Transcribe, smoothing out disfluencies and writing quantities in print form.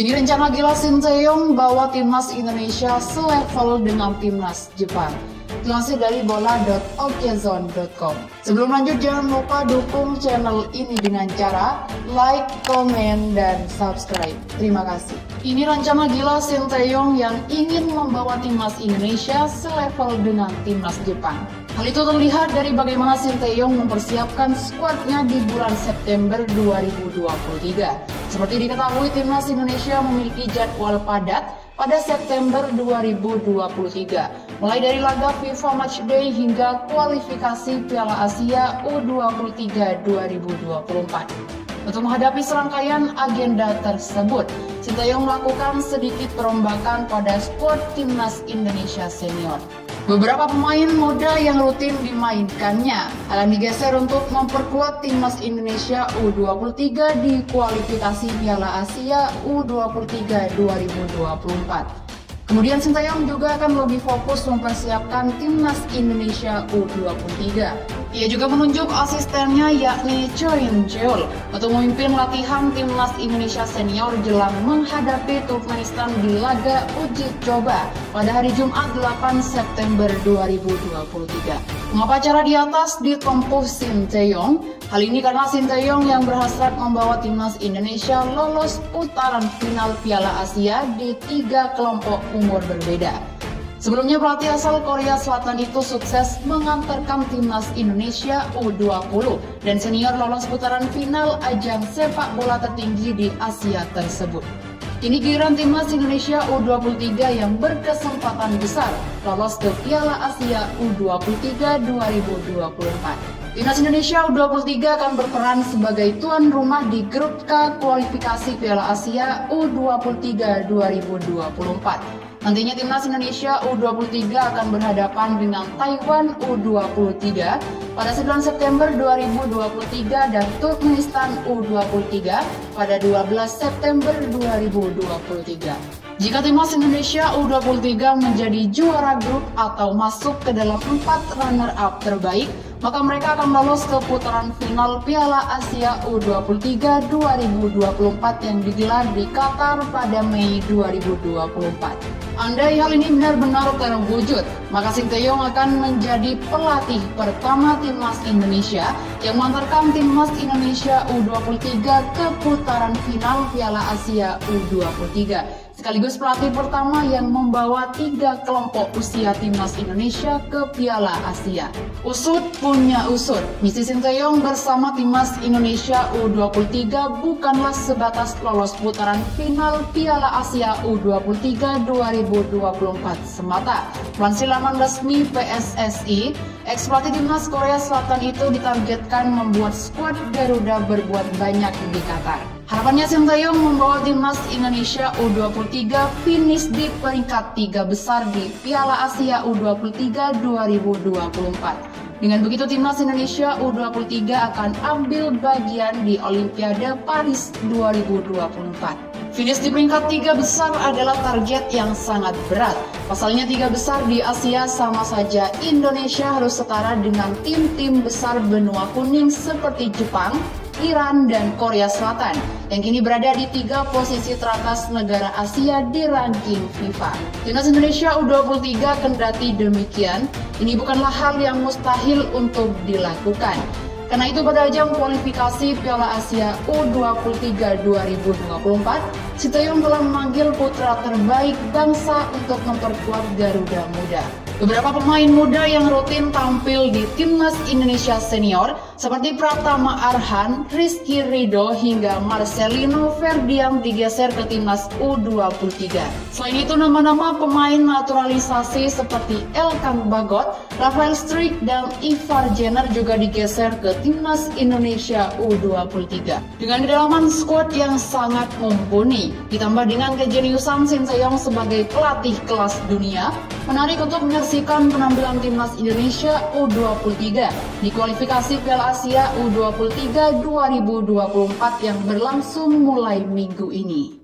Ini rencana gila Sinteyong bawa timnas Indonesia selevel dengan timnas Jepang. Dilansir dari bola.okezone.com. Sebelum lanjut, jangan lupa dukung channel ini dengan cara like, komen, dan subscribe. Terima kasih. Ini rencana gila Sinteyong yang ingin membawa timnas Indonesia selevel dengan timnas Jepang. Hal itu terlihat dari bagaimana Sinteyong mempersiapkan skuadnya di bulan September 2023. Seperti diketahui, timnas Indonesia memiliki jadwal padat pada September 2023, mulai dari laga FIFA Matchday hingga kualifikasi Piala Asia U23 2024. Untuk menghadapi serangkaian agenda tersebut, Sinteyong melakukan sedikit perombakan pada skuad timnas Indonesia senior. Beberapa pemain muda yang rutin dimainkannya akan digeser untuk memperkuat timnas Indonesia U23 di kualifikasi Piala Asia U23 2024. Kemudian Sinteyong juga akan lebih fokus mempersiapkan timnas Indonesia U23. Ia juga menunjuk asistennya yakni Choi In-jeol untuk memimpin latihan timnas Indonesia senior jelang menghadapi Turkmenistan di laga uji coba pada hari Jumat 8 September 2023. Mengapa cara di atas ditempuh Sinteyong? Hal ini karena Sinteyong yang berhasrat membawa timnas Indonesia lolos putaran final Piala Asia di 3 kelompok umur berbeda. Sebelumnya, pelatih asal Korea Selatan itu sukses mengantarkan timnas Indonesia U20 dan senior lolos putaran final ajang sepak bola tertinggi di Asia tersebut. Kini giliran timnas Indonesia U23 yang berkesempatan besar lolos ke Piala Asia U23 2024. Timnas Indonesia U23 akan berperan sebagai tuan rumah di grup K kualifikasi Piala Asia U23 2024. Nantinya timnas Indonesia U23 akan berhadapan dengan Taiwan U23 pada 9 September 2023 dan Turkmenistan U23 pada 12 September 2023. Jika timnas Indonesia U23 menjadi juara grup atau masuk ke dalam 4 runner-up terbaik, maka mereka akan lolos ke putaran final Piala Asia U23 2024 yang digelar di Qatar pada Mei 2024. Andai hal ini benar-benar terwujud, maka Sinteyong akan menjadi pelatih pertama timnas Indonesia yang mengantarkan timnas Indonesia U23 ke putaran final Piala Asia U23. Sekaligus pelatih pertama yang membawa 3 kelompok usia timnas Indonesia ke Piala Asia. Usut punya usut, misi Sinteyong bersama timnas Indonesia U23 bukanlah sebatas lolos putaran final Piala Asia U23 2024 semata. Melansir laman resmi PSSI, ex-pelatih timnas Korea Selatan itu ditargetkan membuat skuad Garuda berbuat banyak di Qatar. Harapannya Sinteyong membawa timnas Indonesia U23 finish di peringkat 3 besar di Piala Asia U23 2024. Dengan begitu timnas Indonesia U23 akan ambil bagian di Olimpiade Paris 2024. Finish di peringkat 3 besar adalah target yang sangat berat. Pasalnya 3 besar di Asia sama saja Indonesia harus setara dengan tim-tim besar benua kuning seperti Jepang, Iran, dan Korea Selatan yang kini berada di 3 posisi teratas negara Asia di ranking FIFA. Timnas Indonesia U23 kendati demikian, ini bukanlah hal yang mustahil untuk dilakukan. Karena itu pada ajang kualifikasi Piala Asia U23 2024, Sinteyong telah memanggil putra terbaik bangsa untuk memperkuat Garuda Muda. Beberapa pemain muda yang rutin tampil di timnas Indonesia senior seperti Pratama Arhan, Rizky Ridho hingga Marcelino Ferdiang digeser ke timnas U23. Selain itu, nama-nama pemain naturalisasi seperti Elkan Bagot, Rafael Struijk, dan Ivar Jenner juga digeser ke timnas Indonesia U23. Dengan kedalaman skuad yang sangat mumpuni, ditambah dengan kejeniusan Sinteyong sebagai pelatih kelas dunia, menarik untuk menyaksikan penampilan timnas Indonesia U23 di kualifikasi Piala Asia U23 2024 yang berlangsung mulai minggu ini.